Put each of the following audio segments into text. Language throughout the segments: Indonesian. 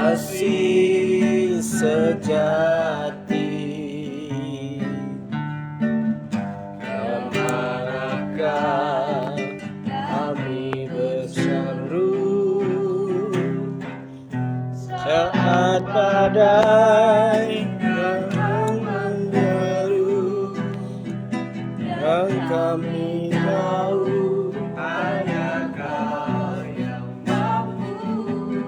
kasih sejati. Kemanakah kami berseru saat badai menyeru, yang kami tahu hanya Kau yang mampu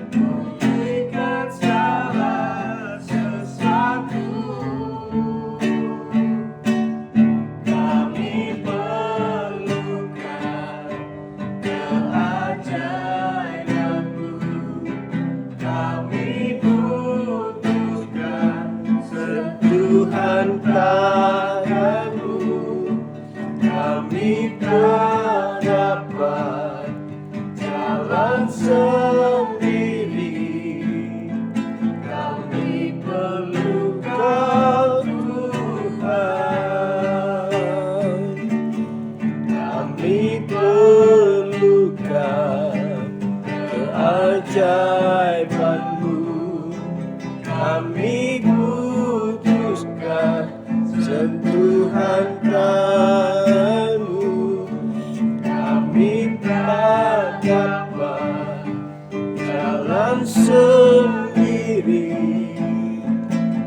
pulihkan segala sesuatu. Kami perlukan keajaiban-Mu, kami butuhkan sentuhan tangan-Mu. Kami tak dapat jalan sendiri, kami perlu Kau Tuhan. Kami perlukan keajaiban-Mu, kami butuhkan sentuhan tangan-Mu. Kami tak dapat jalan sendiri,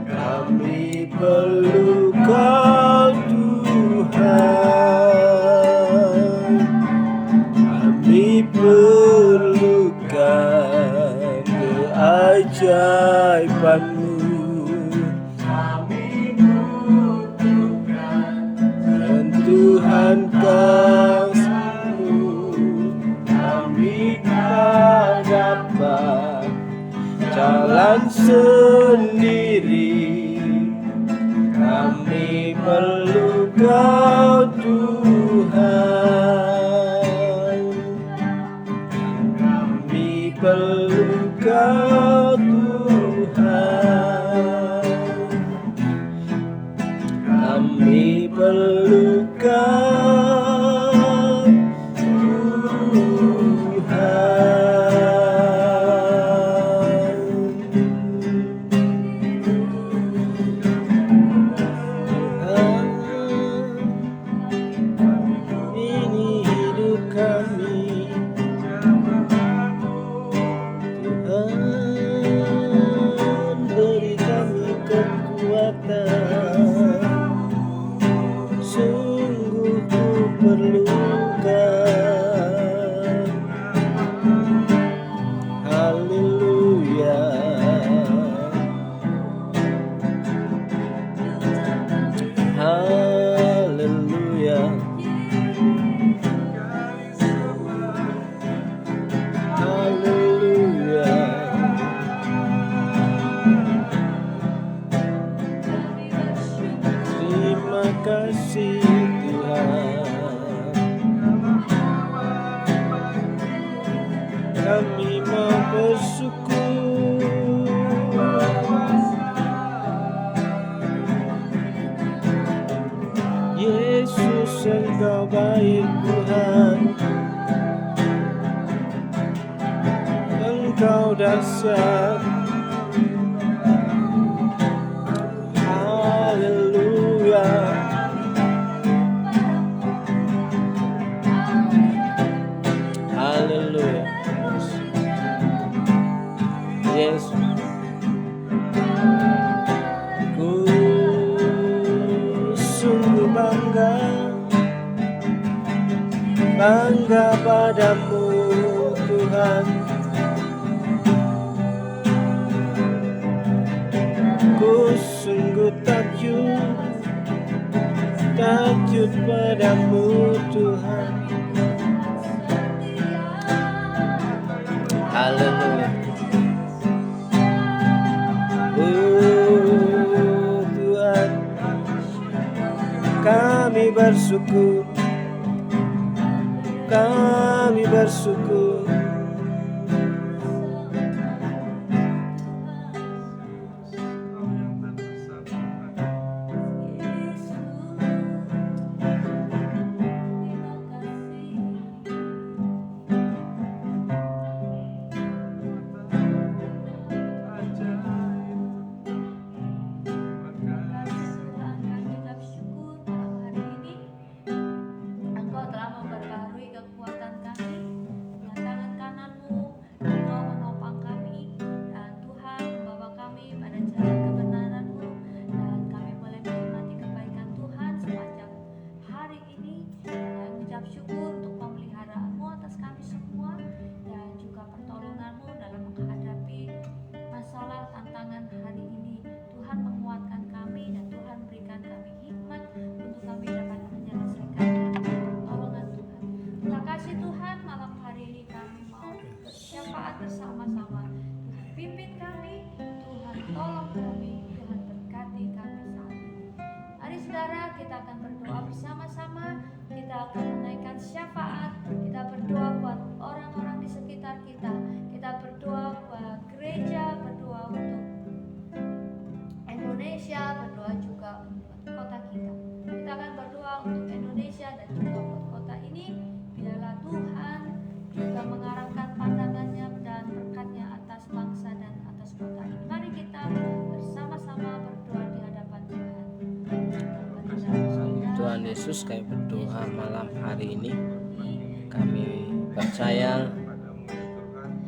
kami perlu Kau Tuhan. Kami perlukan keajaiban-Mu, kami butuhkan sentuhan kasih-Mu. Kami tak dapat jalan sendiri, kami perlu Kau Tuhan. Kami perlu Kau Tuhan. Kami perlu Kau Tuhan. Ini hidup kami, Tuhan, beri kami kekuatan. Sungguh ku perlukan. Haleluya. Haleluya. Haleluya. Terima kasih Tuhan. Kami mau bersyukur. Yesus, Engkau baik Tuhan, Engkau dahsyat. Haleluya. Haleluya. Yesus, ku sungguh bangga padamu Tuhan. Ku sungguh takjub padamu Tuhan. Haleluya. Tuhan, kami bersyukur, kami bersyukur. Yesus, kami berdoa malam hari ini. Kami percaya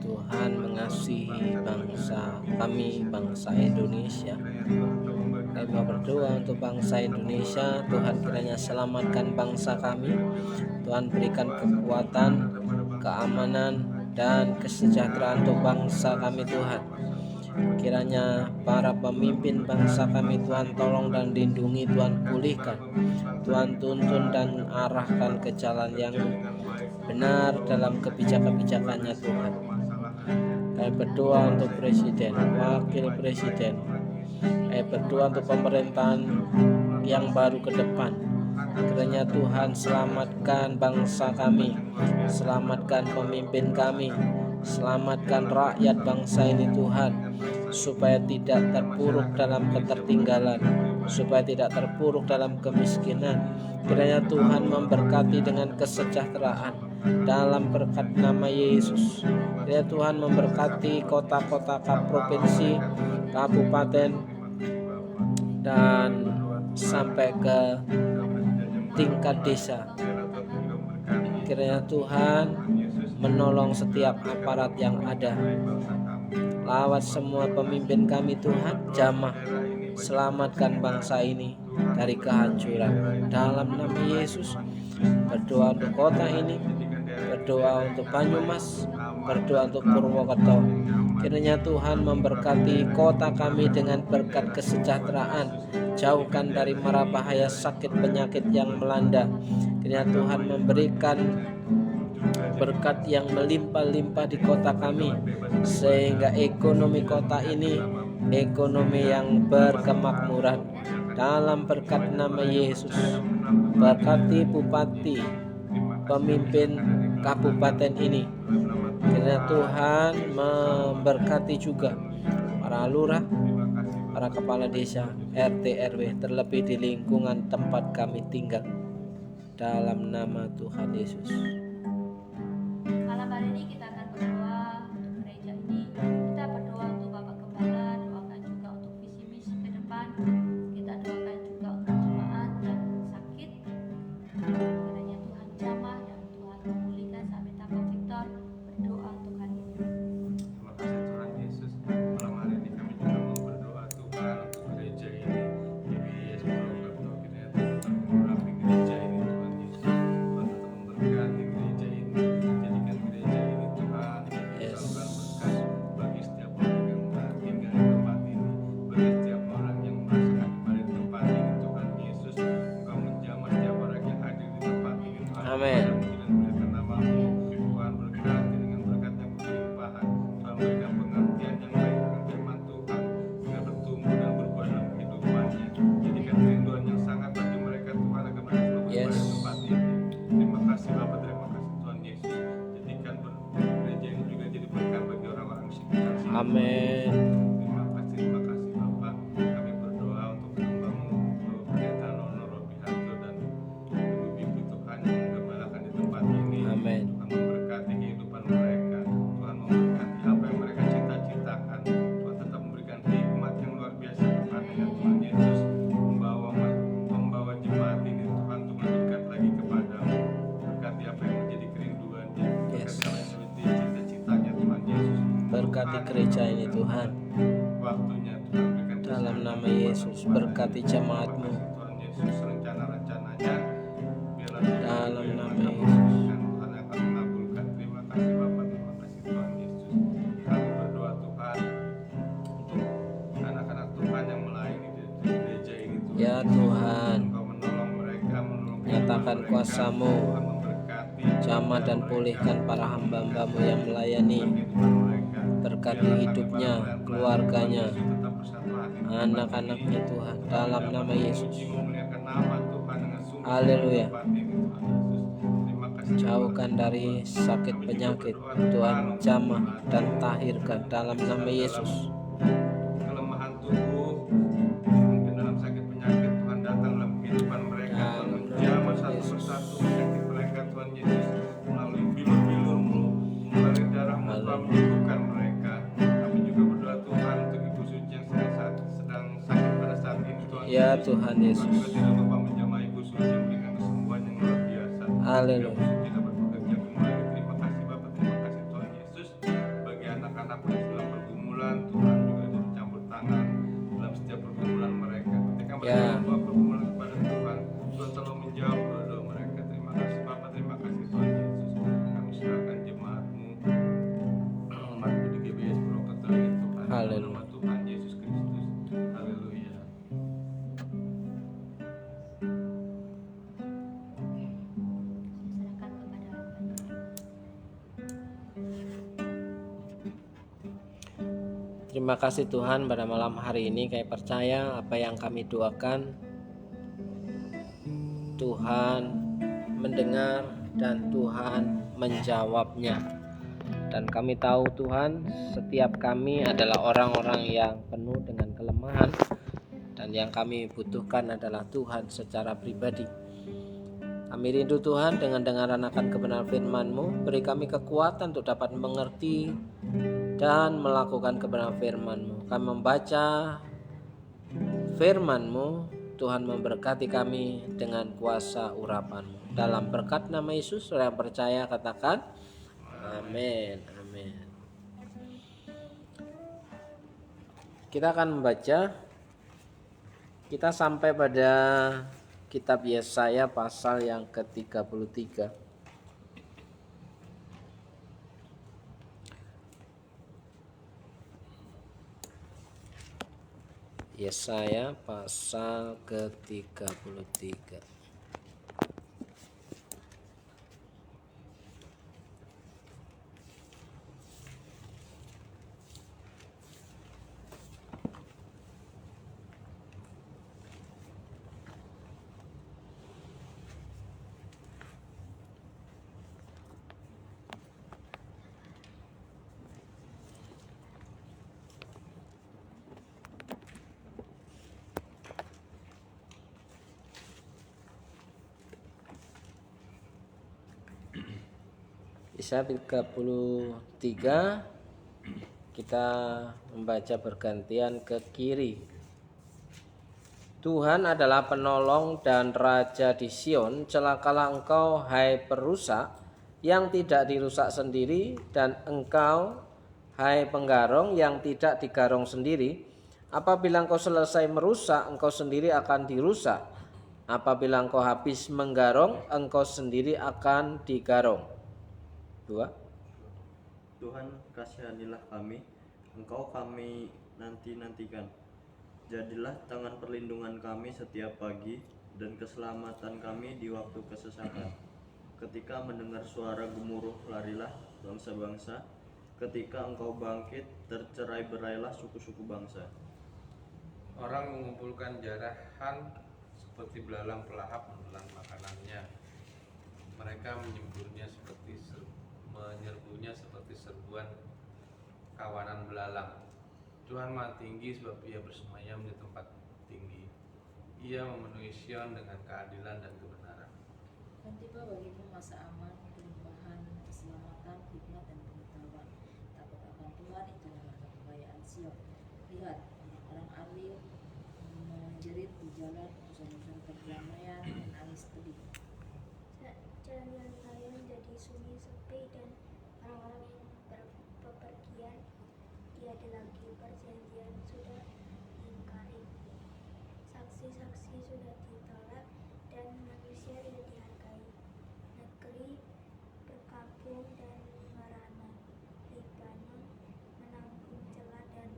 Tuhan mengasihi bangsa kami, bangsa Indonesia. Kami mau berdoa untuk bangsa Indonesia. Tuhan kiranya selamatkan bangsa kami. Tuhan berikan kekuatan, keamanan, dan kesejahteraan untuk bangsa kami Tuhan. Kiranya para pemimpin bangsa kami Tuhan tolong dan lindungi, Tuhan pulihkan, Tuhan tuntun dan arahkan ke jalan yang benar dalam kebijakan-kebijakannya Tuhan. Kami berdoa untuk presiden, wakil presiden. Kami berdoa untuk pemerintahan yang baru ke depan. Kiranya Tuhan selamatkan bangsa kami, selamatkan pemimpin kami, selamatkan rakyat bangsa ini Tuhan, supaya tidak terpuruk dalam ketertinggalan, supaya tidak terpuruk dalam kemiskinan. Kiranya Tuhan memberkati dengan kesejahteraan dalam berkat nama Yesus. Kiranya Tuhan memberkati kota-kota, provinsi, kabupaten, dan sampai ke tingkat desa. Kiranya Tuhan menolong setiap aparat yang ada. Lawat semua pemimpin kami Tuhan, jamah, selamatkan bangsa ini dari kehancuran. Dalam nama Yesus, berdoa untuk kota ini, berdoa untuk Banyumas, berdoa untuk Purwokerto. Kiranya Tuhan memberkati kota kami dengan berkat kesejahteraan, jauhkan dari mara bahaya sakit penyakit yang melanda. Kiranya Tuhan memberikan berkat yang melimpah-limpah di kota kami, sehingga ekonomi kota ini ekonomi yang berkemakmuran. Dalam berkat nama Yesus, berkati bupati, pemimpin kabupaten ini. Kiranya Tuhan memberkati juga para lurah, para kepala desa, RT RW, terlebih di lingkungan tempat kami tinggal. Dalam nama Tuhan Yesus. Malam hari ini kita akan berdoa untuk gereja ini. Kita berdoa untuk Bapak Gembala, doakan juga untuk visi misi ke depan. Kita doakan juga untuk jemaat yang sakit. Kiranya Tuhan jamah dan Tuhan memulihkan sampai tanpa Victor. Berdoa untuk hari ini. Terima kasih Tuhan Yesus. Malam hari ini kami juga mau berdoa Tuhan untuk gereja ini. Yesus Purwokerto, kiranya Tuhan mengurapi gereja ini Tuhan Yesus. Tuhan tetap memberkati gereja ini. Jadikan gereja ini Tuhan saluran berkat bagi setiap orang yang tinggal di tempat ini, bagi setiap orang yang merasakan ibadah di tempat ini Tuhan Yesus. Engkau menjamah setiap orang yang hadir di tempat ini Tuhan. Amin. Dan muliakan namamu. Tuhan berkati dengan berkat yang berlimpahan. Tuhan berikan pengertian yang baik dengan firman Tuhan, sehingga bertumbuh dan berbuah dalam kehidupannya. Jadikan kerinduan yang sangat bagi mereka Tuhan agar mereka selalu berbuah di tempat ini. Terima kasih Bapak, terima kasih Tuhan Yesus. Jadikan gereja ini juga jadi berkat bagi orang-orang sekitar sini. Amin. Terima kasih Bapak. Kami berdoa untuk hamba-Mu, Pendeta Nono Robihanto dan Ibu Bibi Tuhan yang menggembalakan di tempat ini. Amin. Tuhan memberkati kehidupan mereka. Tuhan memberkati apa yang mereka cita-citakan. Tuhan tetap memberikan hikmat yang luar biasa kepadanya Tuhan Yesus. Membawa jemaat ini Tuhan untuk lebih dekat lagi kepadamu. Berkati apa yang menjadi kerinduannya. Yes. Berkati apa yang menjadi cita-citanya Tuhan Yesus. Berkati gereja ini Tuhan. Waktunya Tuhan berikan Dalam kesehatan nama Yesus, berkati jemaat-Mu. Tuhan Yesus, rencana-rencananya biarlah Dalam nama Tuhan Yesus. Tuhan akan mengabulkan. Terima kasih Bapak, terima kasih Tuhan Yesus. Kami berdoa Tuhan untuk anak-anak Tuhan yang melayani di gereja ini Tuhan. Ya Tuhan, Engkau menolong mereka, menolong nyatakan mereka. kuasa-Mu, Tuhan memberkati jamah dan pulihkan para hamba-Hamba-Mu yang melayani. kehidupan mereka. Berkati Biarlah kami hidupnya, para keluarganya, Tuhan Yesus tetap bersatu hati di tempat anak-anaknya ini. Tuhan. Dalam nama Yesus. Memuliakan nama Tuhan dengan sungguh Haleluya. tempat ini, Tuhan Yesus. Terima kasih. Jauhkan dari sakit penyakit, Tuhan jamah dan tahirkan dalam nama Yesus. Kelemahan tubuh, mungkin dalam sakit penyakit, Tuhan datang dalam kehidupan mereka. Tuhan menjamah satu persatu penyakit mereka, Tuhan Yesus. Melalui bilur-bilur-Mu, melalui darah-Mu, Tuhan menyembuhkan mereka. Kami juga berdoa Tuhan untuk Ibu Suci yang sedang sakit pada saat ini, Tuhan Ya Yesus. Tuhan Tuhan Yesus. juga tidak lupa menjamah Ibu Suci, memberikan Haleluya. Kita bekerja kembali. Terima kasih Bapak, terima kasih Tuhan Yesus. Bagi anak-anak yang sedang pergumulan, Tuhan juga ada campur tangan dalam setiap pergumulan mereka. Ketika mereka Ya. membawa pergumulan kepada Tuhan, Tuhan selalu menjawab doa-doa mereka. Terima kasih Bapak, terima kasih Tuhan Yesus. Kami serahkan jemaat-Mu, umat-Mu di GBS Purwokerto ini Tuhan. Dalam nama Tuhan Yesus Kristus. Haleluya. Saya serahkan kepada hamba-Nya. Terima kasih Tuhan, pada malam hari ini kami percaya apa yang kami doakan Tuhan mendengar dan Tuhan menjawabnya. Dan kami tahu Tuhan, setiap kami adalah orang-orang yang penuh dengan kelemahan, dan yang kami butuhkan adalah Tuhan secara pribadi. Kami rindu Tuhan dengan dengaran akan kebenaran firman-Mu. Beri kami kekuatan untuk dapat mengerti dan melakukan kebenaran firman-Mu. Kami membaca firman-Mu, Tuhan memberkati kami dengan kuasa urapan-Mu. Dalam berkat nama Yesus, saudara yang percaya katakan amin. Amin. Kita akan membaca, kita sampai pada kitab Yesaya pasal yang ke-33. Yesaya pasal ke-33. Yesaya 33, kita membaca bergantian ke kiri. Tuhan adalah penolong dan raja di Sion. Celakalah engkau, hai perusak, yang tidak dirusak sendiri, dan engkau, hai penggarong, yang tidak digarong sendiri. Apabila engkau selesai merusak, engkau sendiri akan dirusak. Apabila engkau habis menggarong, engkau sendiri akan digarong. 2. Tuhan, kasihanilah kami, Engkau kami nanti-nantikan. Jadilah tangan perlindungan kami setiap pagi, dan keselamatan kami di waktu kesesakan. Ketika mendengar suara gemuruh, larilah bangsa-bangsa. Ketika Engkau bangkit, tercerai-berailah suku-suku bangsa. Orang mengumpulkan jarahan seperti belalang pelahap menelan makanannya. Mereka menyerbunya seperti serbuan kawanan belalang. Tuhan Maha Tinggi sebab Ia bersemayam di tempat tinggi. Ia memenuhi Sion dengan keadilan dan kebenaran. Dan tiba bagimu masa aman, kelimpahan, keselamatan, hikmat dan pengetahuan. Takut akan Tuhan, itulah harta kekayaan Sion. Lihat, orang adil menjerit di jalan, urusan-urusan perdamaian menangis pedih. Jalan-jalan kalian jadi sunyi sepi, dan orang-orang yang berpergian tiada lagi. Perjanjian sudah diingkari, saksi-saksi sudah ditolak, dan manusia tidak dihargai. Negeri berkabung dan merana, Libanon menanggung celah dan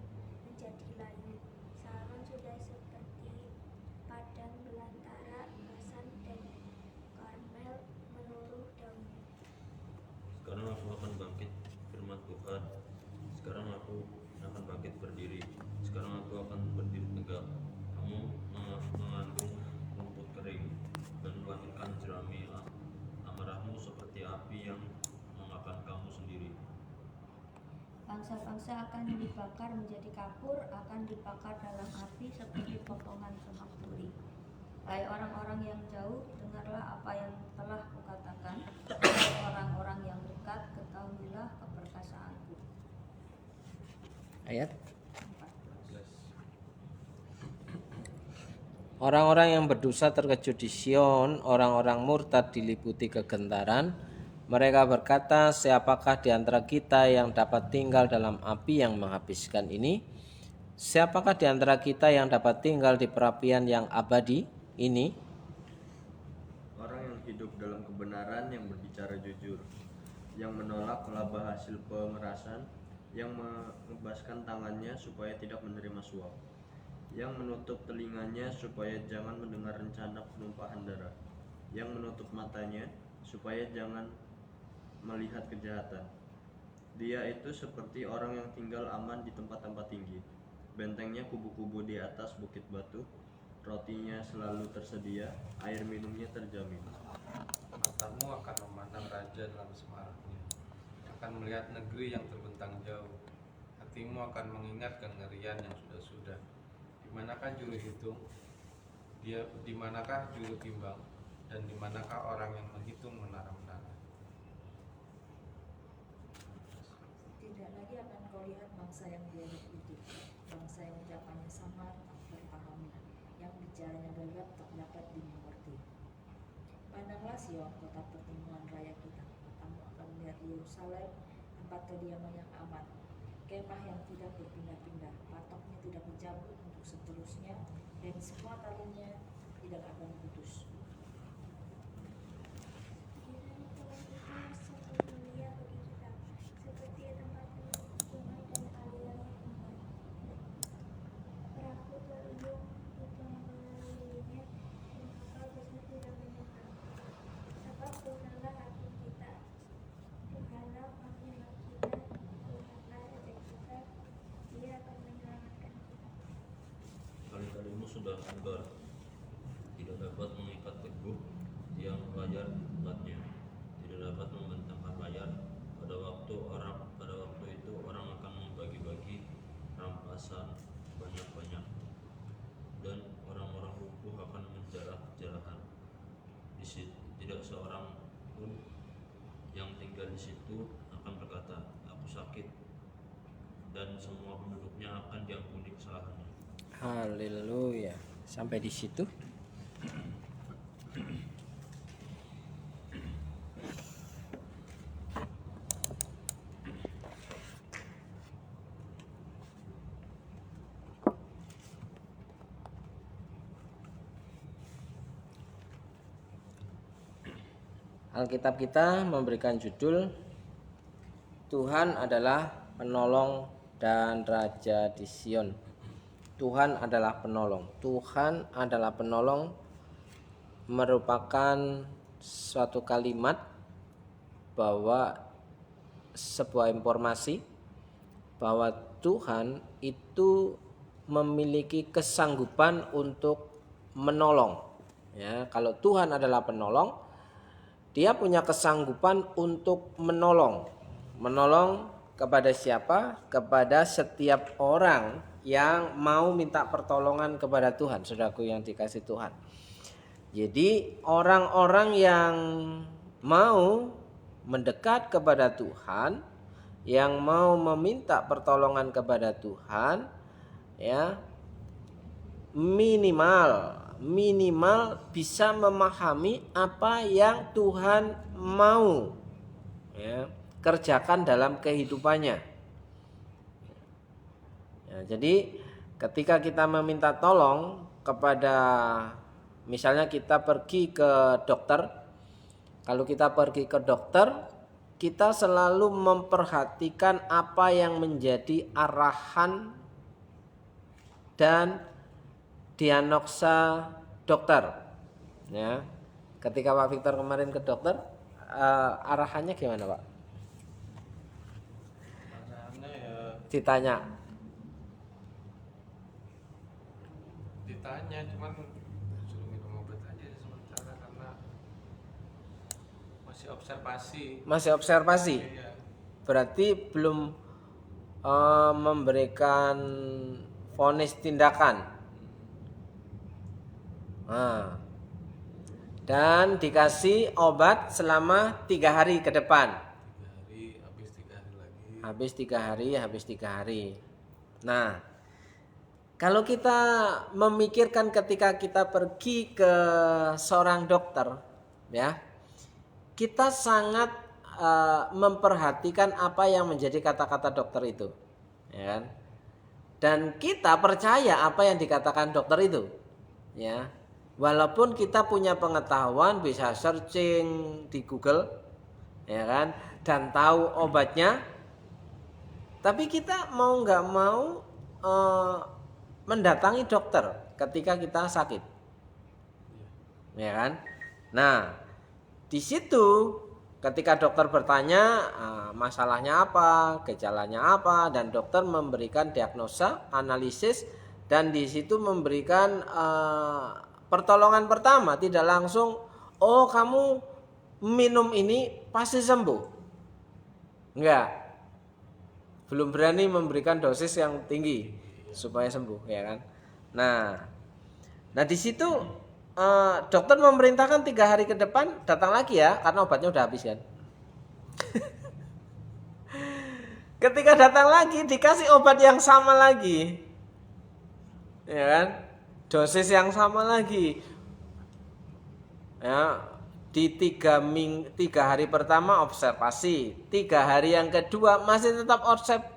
menjadi layu. Saron sudah seperti padang belantara, Basan dan Karmel meluruh daun. Sekarang aku akan bangkit, firman Tuhan. Sekarang aku akan bangkit berdiri. Sekarang aku akan berdiri tegak. Kamu mengandung rumput kering dan melahirkan jerami. Amarahmu seperti api yang memakan kamu sendiri. Bangsa-bangsa akan dibakar menjadi kapur, akan dibakar dalam api seperti potongan semak duri. Hai orang-orang yang jauh, dengarlah apa yang telah kukatakan. Hai orang-orang yang dekat, ketahuilah keperkasaanku. Ayat 14. Orang-orang yang berdosa terkejut di Sion, orang-orang murtad diliputi kegentaran. Mereka berkata, siapakah di antara kita yang dapat tinggal dalam api yang menghabiskan ini? Siapakah di antara kita yang dapat tinggal di perapian yang abadi ini? Orang yang hidup dalam kebenaran, yang berbicara jujur, yang menolak laba hasil pemerasan, yang mengebaskan tangannya supaya tidak menerima suap, yang menutup telinganya supaya jangan mendengar rencana penumpahan darah, yang menutup matanya supaya jangan melihat kejahatan. Dia itu seperti orang yang tinggal aman di tempat-tempat tinggi. Bentengnya kubu-kubu di atas bukit batu, rotinya selalu tersedia, air minumnya terjamin. Matamu akan memandang raja dalam semaraknya, akan melihat negeri yang terbentang jauh. Hatimu akan mengingat kengerian yang sudah-sudah. Di manakah juru hitung? Di manakah juru timbang? Dan di manakah orang yang menghitung menara-menara? Tidak lagi akan kau lihat bangsa yang dialog itu, bangsa yang ucapannya samar tak terpahami, yang bicaranya gelap tak dapat dimengerti. Pandanglah Sion, kota pertemuan raya kita. Matamu akan melihat Yerusalem, tempat kediaman yang aman, kemah yang tidak berpindah-pindah, patoknya tidak dicabut untuk seterusnya, dan semua talinya tidak akan putus. Kiranya Tuhan itu sangat mulia bagi kita, seperti tempat sungai dan aliran sungai. Perahu terlindung itu mengelilinginya, dan kapal besar tidak menyeberang. Sebab Tuhanlah hakim kita, Tuhanlah penghina kita, Tuhanlah raja kita, Dia akan menyelamatkan kita. Kali-kalimu sudah tegar, tidak dapat mengikat teguh tiang layar tempatnya, tidak dapat membentangkan layar. Pada waktu itu orang akan membagi-bagi rampasan banyak-banyak, dan orang-orang lumpuh akan menjarah-jarahan. Tidak seorang pun yang tinggal di situ akan berkata, aku sakit, dan semua penduduknya akan diampuni kesalahannya. Haleluya. Sampai di situ. Alkitab kita memberikan judul Tuhan adalah penolong dan raja di Sion. Tuhan adalah penolong. Tuhan adalah penolong merupakan suatu kalimat bahwa sebuah informasi bahwa Tuhan itu memiliki kesanggupan untuk menolong. Ya, kalau Tuhan adalah penolong, Dia punya kesanggupan untuk menolong. Menolong kepada siapa? Kepada setiap orang yang mau minta pertolongan kepada Tuhan, saudaraku yang dikasih Tuhan. Jadi orang-orang yang mau mendekat kepada Tuhan, yang mau meminta pertolongan kepada Tuhan, ya minimal bisa memahami apa yang Tuhan mau ya, kerjakan dalam kehidupannya. Ya, jadi ketika kita meminta tolong kepada, misalnya kita pergi ke dokter, kalau kita pergi ke dokter, kita selalu memperhatikan apa yang menjadi arahan dan diagnosa dokter. Ya, ketika Pak Victor kemarin ke dokter, arahannya gimana Pak? Arahannya ya ditanya, cuman suruh minum obat aja sementara karena masih observasi. Iya. Berarti belum memberikan vonis tindakan. Nah, dan dikasih obat selama 3 hari ke depan. 3 hari, habis 3 hari lagi. Habis 3 hari. Nah, Kalau kita memikirkan ketika kita pergi ke seorang dokter, ya, kita sangat memperhatikan apa yang menjadi kata-kata dokter itu, ya kan? Dan kita percaya apa yang dikatakan dokter itu, ya. Walaupun kita punya pengetahuan, bisa searching di Google, ya kan, dan tahu obatnya, tapi kita mau nggak mau mendatangi dokter ketika kita sakit, ya kan? Nah, di situ ketika dokter bertanya masalahnya apa, gejalanya apa, dan dokter memberikan diagnosa, analisis, dan di situ memberikan pertolongan pertama, tidak langsung, oh kamu minum ini pasti sembuh. Enggak. Belum berani memberikan dosis yang tinggi supaya sembuh, ya kan? Nah di situ dokter memerintahkan 3 hari ke depan datang lagi ya, karena obatnya udah habis kan. Ketika datang lagi dikasih obat yang sama lagi, ya kan? Dosis yang sama lagi. Ya, di 3 hari pertama observasi, 3 hari yang kedua masih tetap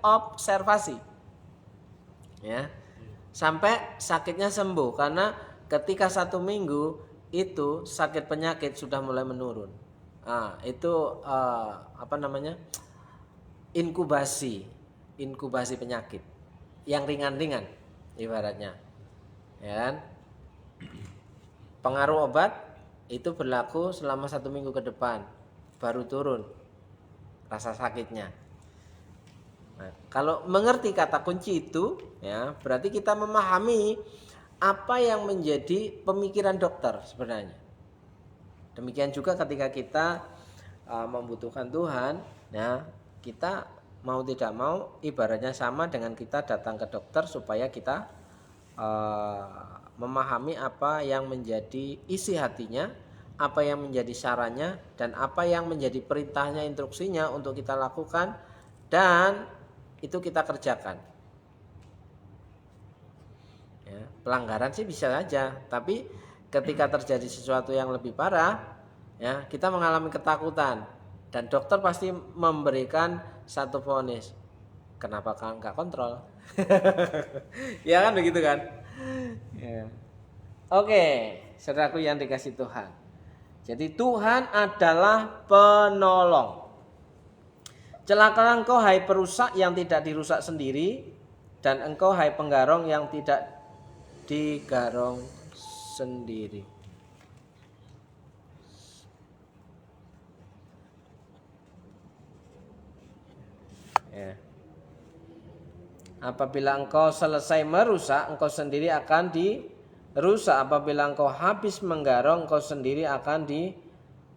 observasi, ya, sampai sakitnya sembuh. Karena ketika 1 minggu itu sakit penyakit sudah mulai menurun. Nah, itu inkubasi penyakit yang ringan-ringan ibaratnya, ya kan? Pengaruh obat itu berlaku selama 1 minggu ke depan, baru turun rasa sakitnya. Nah, kalau mengerti kata kunci itu, ya, berarti kita memahami apa yang menjadi pemikiran dokter sebenarnya. Demikian juga ketika kita membutuhkan Tuhan, ya, kita mau tidak mau ibaratnya sama dengan kita datang ke dokter supaya kita memahami apa yang menjadi isi hatinya, apa yang menjadi sarannya, dan apa yang menjadi perintahnya, instruksinya untuk kita lakukan, dan itu kita kerjakan. Ya, pelanggaran sih bisa saja, tapi ketika terjadi sesuatu yang lebih parah, ya, kita mengalami ketakutan, dan dokter pasti memberikan satu vonis. Kenapa kan nggak kontrol? Ya kan begitu kan? Ya. Oke, saudaraku yang dikasih Tuhan. Jadi Tuhan adalah penolong. Celakalah engkau hai perusak yang tidak dirusak sendiri, dan engkau hai penggarong yang tidak digarong sendiri. Ya. Apabila engkau selesai merusak, engkau sendiri akan dirusak. Apabila engkau habis menggarong, engkau sendiri akan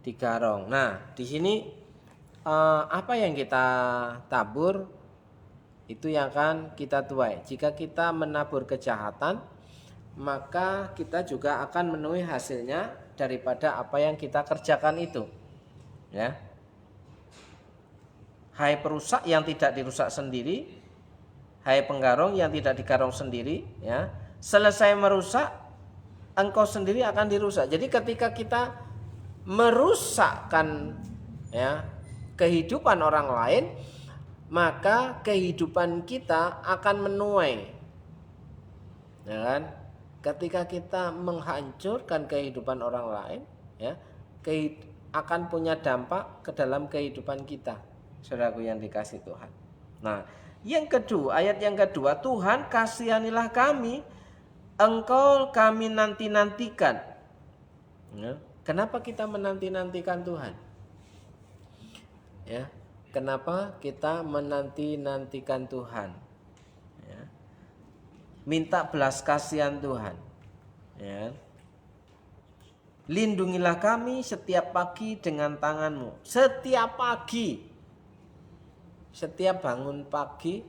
digarong. Nah, di sini apa yang kita tabur itu yang akan kita tuai. Jika kita menabur kejahatan, maka kita juga akan menuai hasilnya daripada apa yang kita kerjakan itu. Ya. Hai perusak yang tidak dirusak sendiri, hai penggarong yang tidak digarong sendiri, ya. Selesai merusak, engkau sendiri akan dirusak. Jadi ketika kita merusakkan, ya, kehidupan orang lain, maka kehidupan kita akan menuai. Ya kan? Ketika kita menghancurkan kehidupan orang lain, ya, akan punya dampak ke dalam kehidupan kita, saudaraku yang dikasih Tuhan. Nah, yang kedua, ayat yang kedua, Tuhan kasihanilah kami, engkau kami nanti-nantikan. Ya, kenapa kita menanti-nantikan Tuhan? Ya, kenapa kita menanti-nantikan Tuhan? Ya, minta belas kasihan Tuhan. Ya. Lindungilah kami setiap pagi dengan tangan-Mu. Setiap pagi, setiap bangun pagi,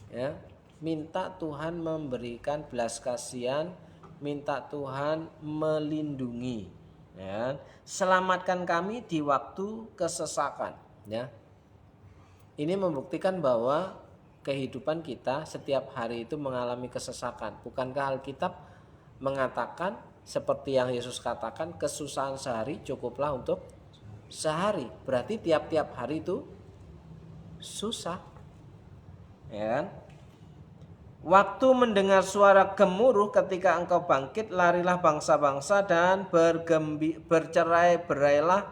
ya, minta Tuhan memberikan belas kasihan, minta Tuhan melindungi, ya. Selamatkan kami di waktu kesesakan, ya. Ini membuktikan bahwa kehidupan kita setiap hari itu mengalami kesesakan. Bukankah Alkitab mengatakan seperti yang Yesus katakan, kesusahan sehari cukuplah untuk sehari. Berarti tiap-tiap hari itu susah, ya kan? Waktu mendengar suara gemuruh ketika engkau bangkit, larilah bangsa-bangsa dan bercerai-berailah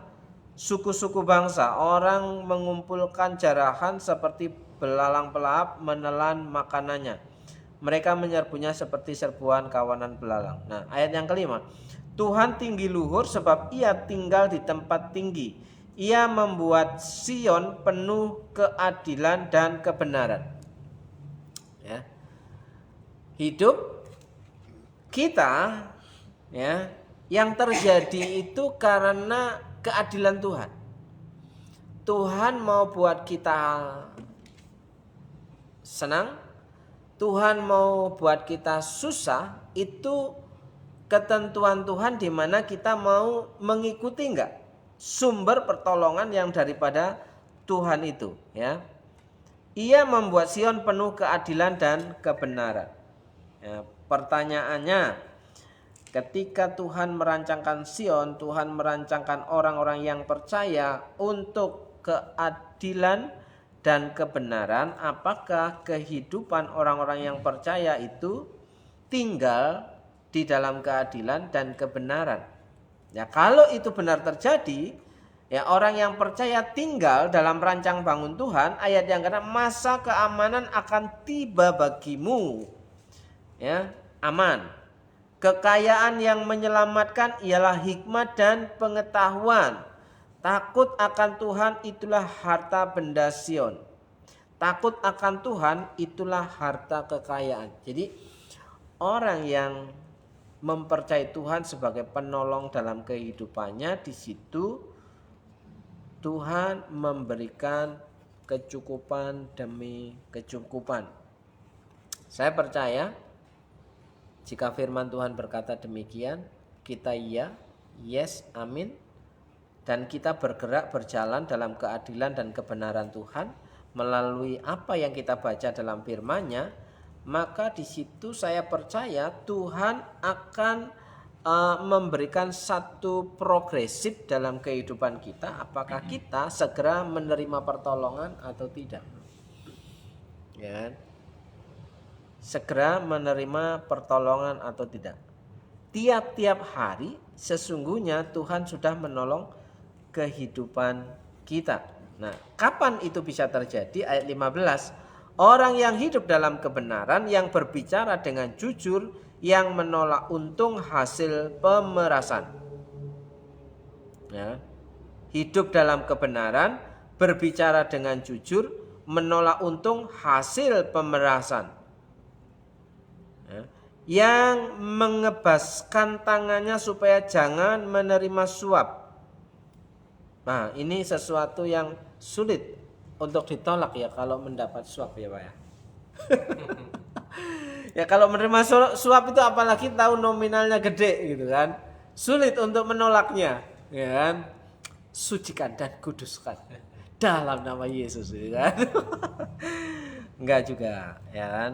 suku-suku bangsa. Orang mengumpulkan jarahan seperti belalang pelahap menelan makanannya. Mereka menyerbunya seperti serbuan kawanan belalang. Nah, ayat yang kelima. Tuhan tinggi luhur sebab ia tinggal di tempat tinggi. Ia membuat Sion penuh keadilan dan kebenaran. Ya. Hidup kita ya yang terjadi itu karena keadilan Tuhan. Tuhan mau buat kita senang, Tuhan mau buat kita susah, itu ketentuan Tuhan di mana kita mau mengikuti enggak sumber pertolongan yang daripada Tuhan itu, ya. Ia membuat Sion penuh keadilan dan kebenaran. Ya, pertanyaannya, ketika Tuhan merancangkan Sion, Tuhan merancangkan orang-orang yang percaya untuk keadilan dan kebenaran. Apakah kehidupan orang-orang yang percaya itu tinggal di dalam keadilan dan kebenaran? Ya, kalau itu benar terjadi, ya, orang yang percaya tinggal dalam rancang bangun Tuhan. Ayat yang ke-6, masa keamanan akan tiba bagimu. Ya, aman. Kekayaan yang menyelamatkan ialah hikmat dan pengetahuan. Takut akan Tuhan itulah harta benda Sion. Takut akan Tuhan itulah harta kekayaan. Jadi orang yang mempercayai Tuhan sebagai penolong dalam kehidupannya, di situ Tuhan memberikan kecukupan demi kecukupan. Saya percaya jika firman Tuhan berkata demikian, kita yes, amin. Dan kita bergerak berjalan dalam keadilan dan kebenaran Tuhan melalui apa yang kita baca dalam firman-Nya, maka di situ saya percaya Tuhan akan memberikan satu progresif dalam kehidupan kita. Apakah kita segera menerima pertolongan atau tidak? Ya. Segera menerima pertolongan atau tidak. Tiap-tiap hari sesungguhnya Tuhan sudah menolong kehidupan kita. Nah, kapan itu bisa terjadi? Ayat 15. Orang yang hidup dalam kebenaran, yang berbicara dengan jujur, yang menolak untung hasil pemerasan. Ya. Hidup dalam kebenaran, berbicara dengan jujur, menolak untung hasil pemerasan. Yang mengebaskan tangannya supaya jangan menerima suap. Nah, ini sesuatu yang sulit untuk ditolak ya kalau mendapat suap ya Pak ya. Ya kalau menerima suap itu apalagi tahu nominalnya gede gitu kan. Sulit untuk menolaknya, ya kan. Sucikan dan kuduskan dalam nama Yesus gitu kan. Enggak juga, ya kan.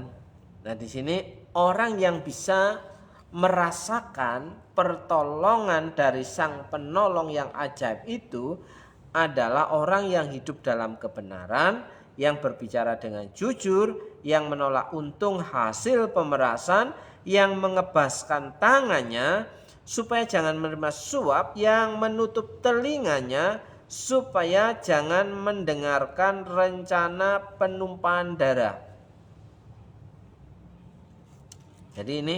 Nah, di sini orang yang bisa merasakan pertolongan dari Sang Penolong yang ajaib itu adalah orang yang hidup dalam kebenaran, yang berbicara dengan jujur, yang menolak untung hasil pemerasan, yang mengebaskan tangannya supaya jangan menerima suap, yang menutup telinganya supaya jangan mendengarkan rencana penumpahan darah. Jadi ini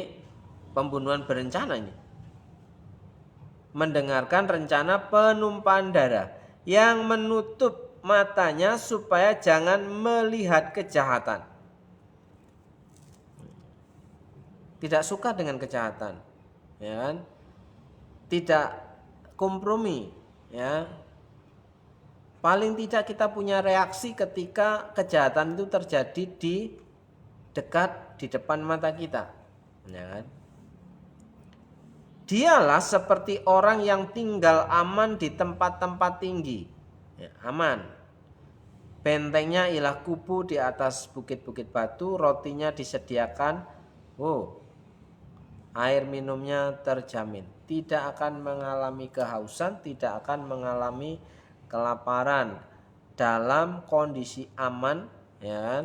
pembunuhan berencana ini. Mendengarkan rencana penumpahan darah, yang menutup matanya supaya jangan melihat kejahatan. Tidak suka dengan kejahatan, ya kan? Tidak kompromi, ya. Paling tidak kita punya reaksi ketika kejahatan itu terjadi di depan mata kita. Ya kan? Dialah seperti orang yang tinggal aman di tempat-tempat tinggi. Ya, aman. Bentengnya ialah kubu di atas bukit-bukit batu, rotinya disediakan, air minumnya terjamin. Tidak akan mengalami kehausan, tidak akan mengalami kelaparan. Dalam kondisi aman, ya kan?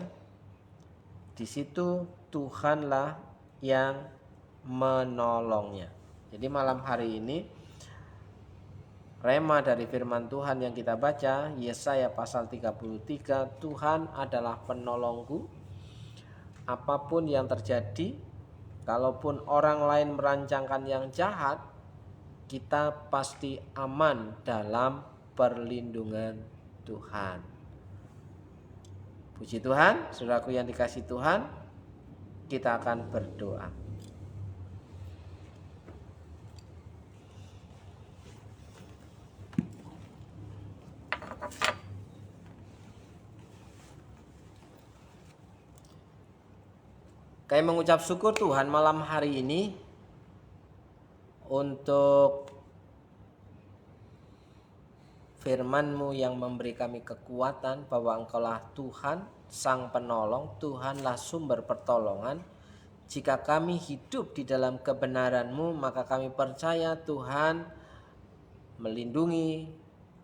Di situ Tuhanlah yang menolongnya. Jadi malam hari ini rema dari firman Tuhan yang kita baca, Yesaya pasal 33, Tuhan adalah penolongku. Apapun yang terjadi, kalaupun orang lain merancangkan yang jahat, kita pasti aman dalam perlindungan Tuhan. Puji Tuhan, saudaraku yang dikasihi Tuhan, kita akan berdoa. Kami mengucap syukur Tuhan malam hari ini untuk firman-Mu yang memberi kami kekuatan bahwa Engkaulah Tuhan, Sang Penolong, Tuhanlah sumber pertolongan. Jika kami hidup di dalam kebenaran-Mu, maka kami percaya Tuhan melindungi,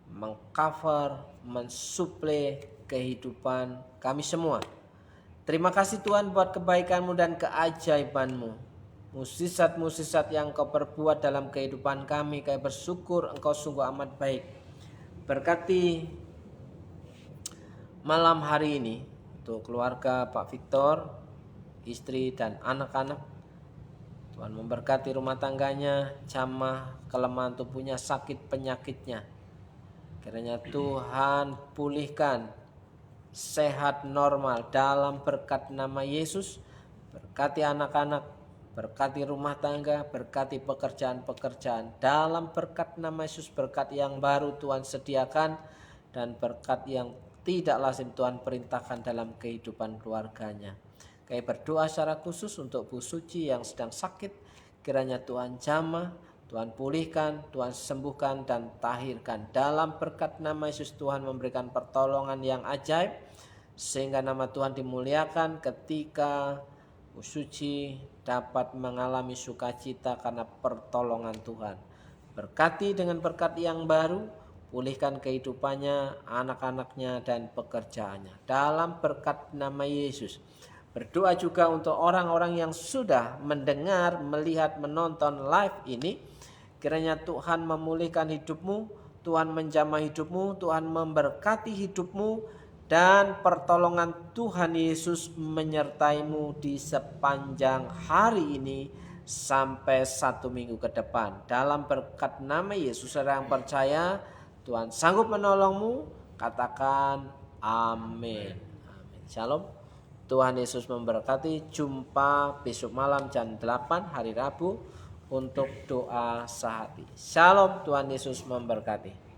mengcover, mensuplai kehidupan kami semua. Terima kasih Tuhan buat kebaikan-Mu dan keajaiban-Mu. Mukjizat-mukjizat yang Engkau perbuat dalam kehidupan kami bersyukur Engkau sungguh amat baik. Berkati malam hari ini untuk keluarga Pak Victor, istri dan anak-anak. Tuhan memberkati rumah tangganya, jamah, kelemahan tubuhnya, sakit penyakitnya. Kiranya Tuhan pulihkan, sehat normal dalam berkat nama Yesus. Berkati anak-anak, berkati rumah tangga, berkati pekerjaan-pekerjaan. Dalam berkat nama Yesus, berkat yang baru Tuhan sediakan dan berkat yang tidak lazim Tuhan perintahkan dalam kehidupan keluarganya. Kami berdoa secara khusus untuk Bu Suci yang sedang sakit. Kiranya Tuhan jamah, Tuhan pulihkan, Tuhan sembuhkan dan tahirkan. Dalam berkat nama Yesus Tuhan memberikan pertolongan yang ajaib sehingga nama Tuhan dimuliakan ketika Bu Suci dapat mengalami sukacita karena pertolongan Tuhan. Berkati dengan berkat yang baru, pulihkan kehidupannya, anak-anaknya dan pekerjaannya. Dalam berkat nama Yesus. Berdoa juga untuk orang-orang yang sudah mendengar, melihat, menonton live ini. Kiranya Tuhan memulihkan hidupmu, Tuhan menjamah hidupmu, Tuhan memberkati hidupmu, dan pertolongan Tuhan Yesus menyertaimu di sepanjang hari ini sampai 1 minggu ke depan. Dalam berkat nama Yesus, saudara yang percaya Tuhan sanggup menolongmu, katakan amin. Amin. Shalom. Tuhan Yesus memberkati. Jumpa besok malam jam 8 hari Rabu untuk doa sehati. Shalom. Tuhan Yesus memberkati.